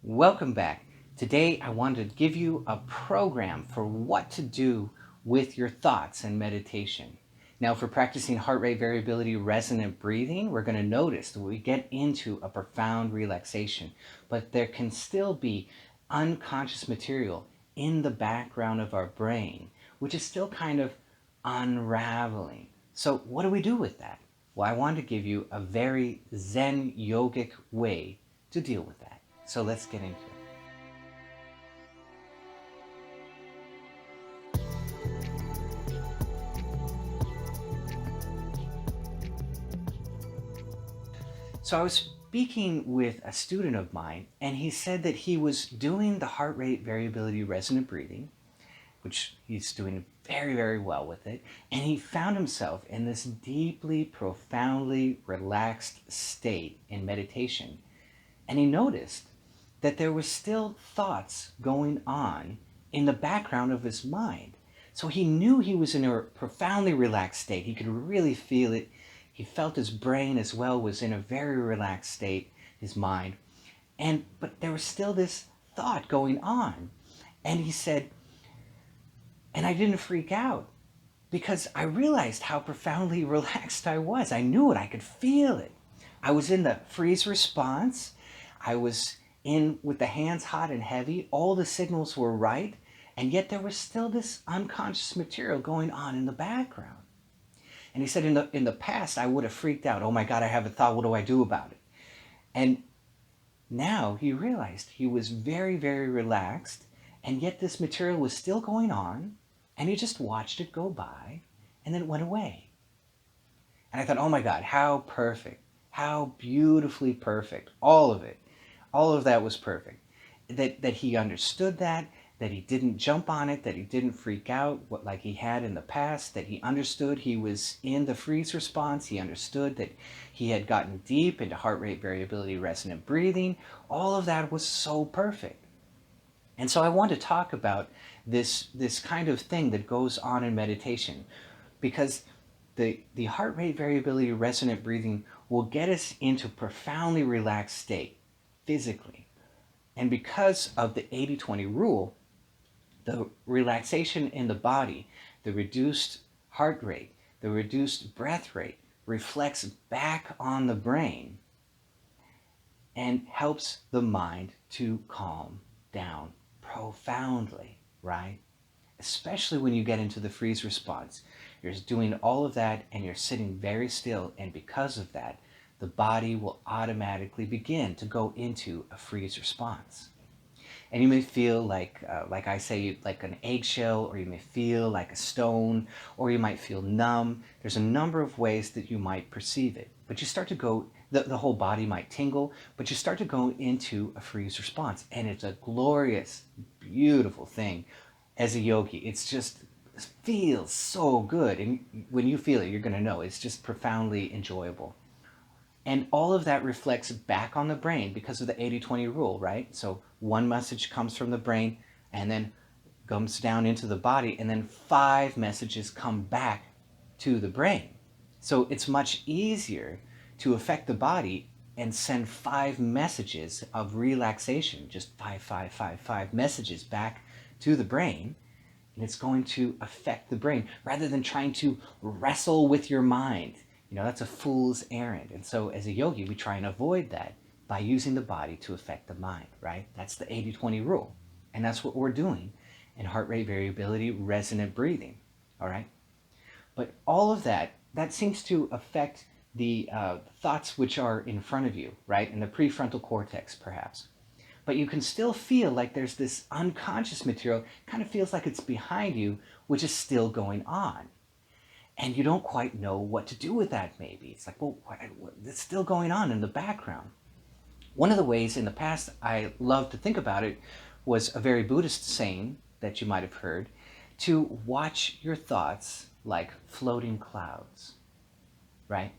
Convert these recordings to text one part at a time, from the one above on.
Welcome back. Today I wanted to give you a program for what to do with your thoughts and meditation. Now, for practicing heart rate variability resonant breathing, we're going to notice that we get into a profound relaxation, but there can still be unconscious material in the background of our brain, which is still kind of unraveling. So what do we do with that? Well, I want to give you a very Zen yogic way to deal with that. So let's get into it. So I was speaking with a student of mine, and he said that he was doing the heart rate variability resonant breathing, which he's doing very, very well with it. And he found himself in this deeply, profoundly relaxed state in meditation. And he noticed that there were still thoughts going on in the background of his mind. So he knew he was in a profoundly relaxed state. He could really feel it. He felt his brain as well was in a very relaxed state, his mind. But there was still this thought going on. And he said, and I didn't freak out because I realized how profoundly relaxed I was. I knew it. I could feel it. I was in the freeze response. I was in with the hands hot and heavy. All the signals were right. And yet there was still this unconscious material going on in the background. And he said in the past, I would have freaked out. Oh my God, I have a thought. What do I do about it? And now he realized he was very, very relaxed. And yet this material was still going on. And he just watched it go by. And then it went away. And I thought, oh my God, how perfect. How beautifully perfect. All of it. All of that was perfect. That he understood that he didn't jump on it, that he didn't freak out like he had in the past, that he understood he was in the freeze response, he understood that he had gotten deep into heart rate variability resonant breathing. All of that was so perfect. And so I want to talk about this kind of thing that goes on in meditation, because the heart rate variability resonant breathing will get us into a profoundly relaxed state physically. And because of the 80-20 rule, the relaxation in the body, the reduced heart rate, the reduced breath rate reflects back on the brain and helps the mind to calm down profoundly, right? Especially when you get into the freeze response. You're doing all of that and you're sitting very still, and because of that, the body will automatically begin to go into a freeze response. And you may feel like I say, like an eggshell, or you may feel like a stone, or you might feel numb. There's a number of ways that you might perceive it. But you start to go, the whole body might tingle, but you start to go into a freeze response. And it's a glorious, beautiful thing. As a yogi, it feels so good. And when you feel it, you're going to know it's just profoundly enjoyable. And all of that reflects back on the brain because of the 80-20 rule, right? So one message comes from the brain and then comes down into the body, and then 5 messages come back to the brain. So it's much easier to affect the body and send 5 messages of relaxation, just 5 messages back to the brain. And it's going to affect the brain rather than trying to wrestle with your mind. That's a fool's errand. And so as a yogi, we try and avoid that by using the body to affect the mind, right? That's the 80-20 rule. And that's what we're doing in heart rate variability resonant breathing, all right? But all of that seems to affect the thoughts which are in front of you, right? In the prefrontal cortex, perhaps. But you can still feel like there's this unconscious material, kind of feels like it's behind you, which is still going on. And you don't quite know what to do with that, maybe. It's like, well, it's still going on in the background. One of the ways in the past I loved to think about it was a very Buddhist saying that you might have heard, to watch your thoughts like floating clouds, right?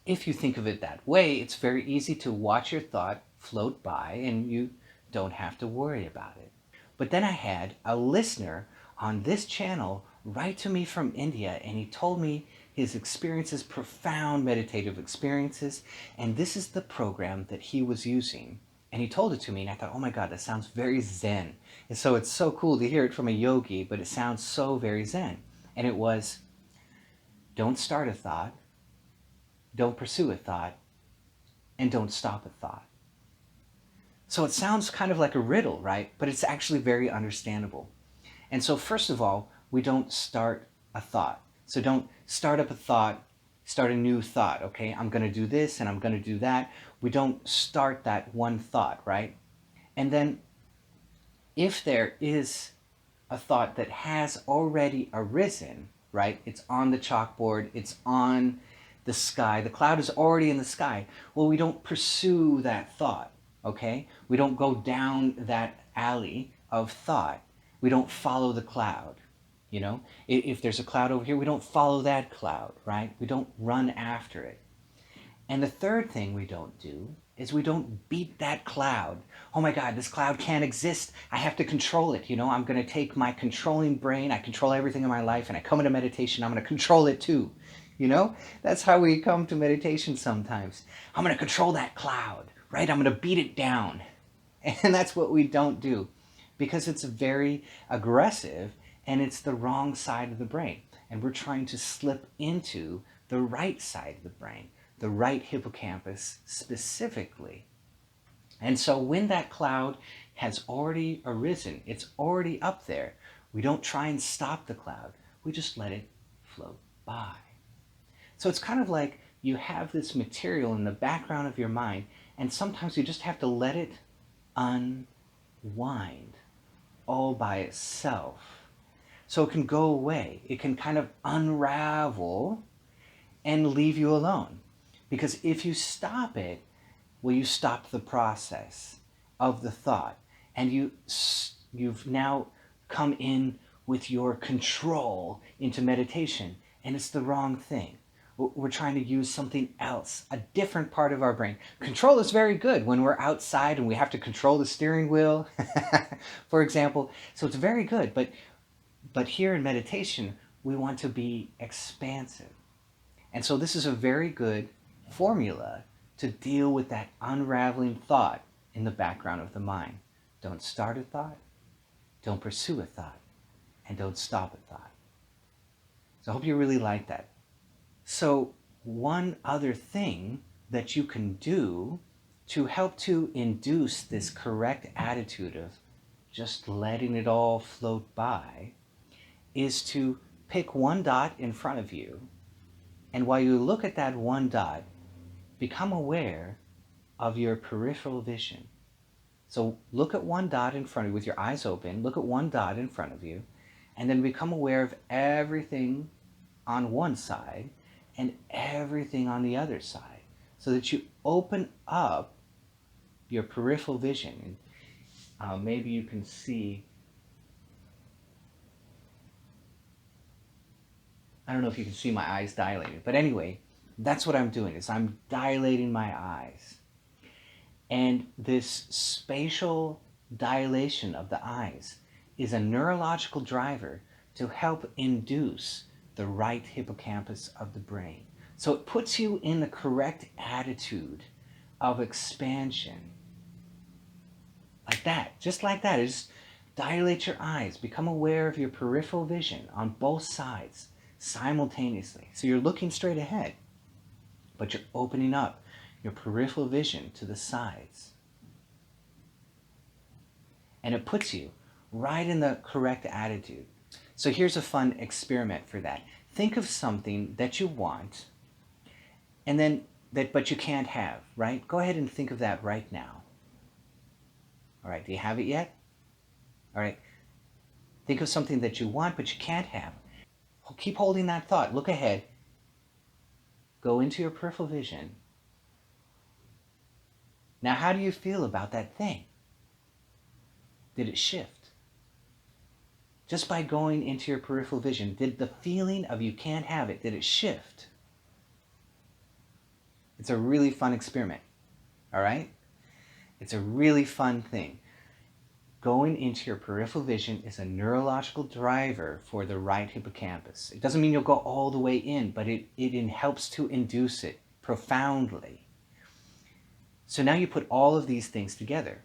If you think of it that way, it's very easy to watch your thought float by and you don't have to worry about it. But then I had a listener on this channel write to me from India, and he told me his experiences, profound meditative experiences, and this is the program that he was using. And he told it to me, and I thought, oh my God, that sounds very Zen. And so it's so cool to hear it from a yogi, but it sounds so very Zen. And it was, don't start a thought, don't pursue a thought, and don't stop a thought. So it sounds kind of like a riddle, right? But it's actually very understandable. And so first of all, we don't start a thought. So don't start up a thought, start a new thought, okay? I'm going to do this and I'm going to do that. We don't start that one thought, right? And then if there is a thought that has already arisen, right? It's on the chalkboard, it's on the sky, the cloud is already in the sky. Well, we don't pursue that thought, okay? We don't go down that alley of thought. We don't follow the cloud, you know? If there's a cloud over here, we don't follow that cloud, right? We don't run after it. And the third thing we don't do is we don't beat that cloud. Oh my God, this cloud can't exist. I have to control it. You know, I'm going to take my controlling brain. I control everything in my life, and I come into meditation. I'm going to control it too. You know, that's how we come to meditation sometimes. I'm going to control that cloud, right? I'm going to beat it down. And that's what we don't do, because it's very aggressive and it's the wrong side of the brain. And we're trying to slip into the right side of the brain, the right hippocampus specifically. And so when that cloud has already arisen, it's already up there, we don't try and stop the cloud. We just let it float by. So it's kind of like you have this material in the background of your mind, and sometimes you just have to let it unwind all by itself. So it can go away. It can kind of unravel and leave you alone. Because if you stop it, well, you stop the process of the thought. And you've now come in with your control into meditation. And it's the wrong thing. We're trying to use something else, a different part of our brain. Control is very good when we're outside and we have to control the steering wheel, for example. So it's very good. But here in meditation, we want to be expansive. And so this is a very good formula to deal with that unraveling thought in the background of the mind. Don't start a thought, don't pursue a thought, and don't stop a thought. So I hope you really like that. So one other thing that you can do to help to induce this correct attitude of just letting it all float by is to pick one dot in front of you, and while you look at that one dot, become aware of your peripheral vision. So look at one dot in front of you with your eyes open, look at one dot in front of you, and then become aware of everything on one side and everything on the other side, so that you open up your peripheral vision. And maybe you can see, I don't know if you can see my eyes dilated, but anyway, that's what I'm doing, is I'm dilating my eyes. And this spatial dilation of the eyes is a neurological driver to help induce the right hippocampus of the brain. So it puts you in the correct attitude of expansion. Like that, just like that. Just dilate your eyes, become aware of your peripheral vision on both sides simultaneously. So you're looking straight ahead, but you're opening up your peripheral vision to the sides. And it puts you right in the correct attitude. So here's a fun experiment for that. Think of something that you want, and then but you can't have, right? Go ahead and think of that right now. All right, do you have it yet? All right, think of something that you want but you can't have. Keep holding that thought. Look ahead. Go into your peripheral vision. Now, how do you feel about that thing? Did it shift? Just by going into your peripheral vision, did the feeling of you can't have it, did it shift? It's a really fun experiment, all right? It's a really fun thing. Going into your peripheral vision is a neurological driver for the right hippocampus. It doesn't mean you'll go all the way in, but it helps to induce it profoundly. So now you put all of these things together.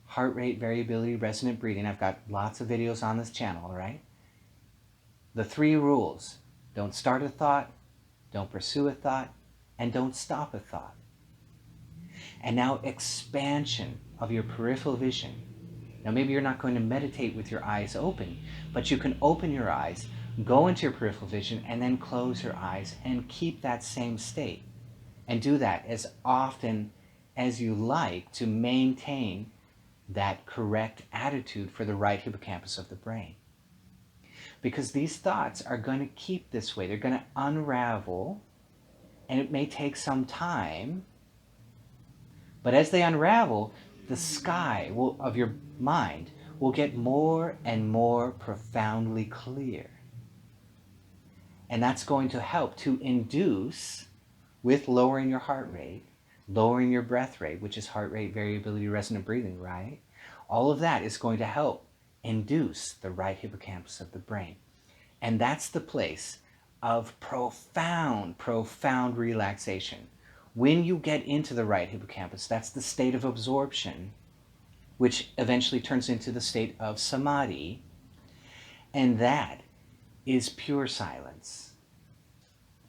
Heart rate variability, resonant breathing. I've got lots of videos on this channel, right? The 3 rules. Don't start a thought, don't pursue a thought, and don't stop a thought. And now expansion of your peripheral vision. Now maybe you're not going to meditate with your eyes open, but you can open your eyes, go into your peripheral vision, and then close your eyes and keep that same state. And do that as often as you like to maintain that correct attitude for the right hippocampus of the brain. Because these thoughts are going to keep this way. They're going to unravel, and it may take some time, but as they unravel, the sky of your mind will get more and more profoundly clear. And that's going to help to induce, with lowering your heart rate, lowering your breath rate, which is heart rate variability, resonant breathing, right? All of that is going to help induce the right hippocampus of the brain. And that's the place of profound, profound relaxation. When you get into the right hippocampus, that's the state of absorption, which eventually turns into the state of Samadhi. And that is pure silence.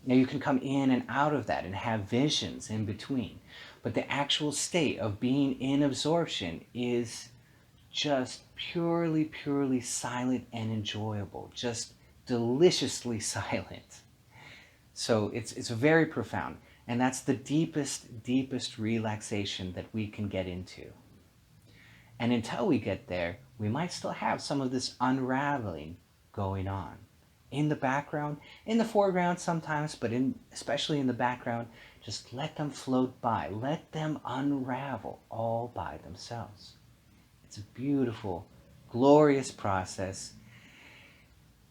Now you can come in and out of that and have visions in between. But the actual state of being in absorption is just purely, purely silent and enjoyable. Just deliciously silent. So it's very profound. And that's the deepest, deepest relaxation that we can get into. And until we get there, we might still have some of this unraveling going on. In the background, in the foreground sometimes, but especially in the background, just let them float by. Let them unravel all by themselves. It's a beautiful, glorious process.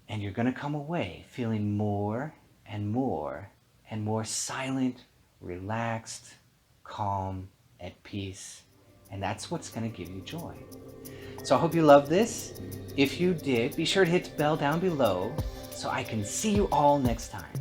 And you're going to come away feeling more and more and more silent, relaxed, calm, at peace. And that's what's going to give you joy. So I hope you loved this. If you did, be sure to hit the bell down below so I can see you all next time.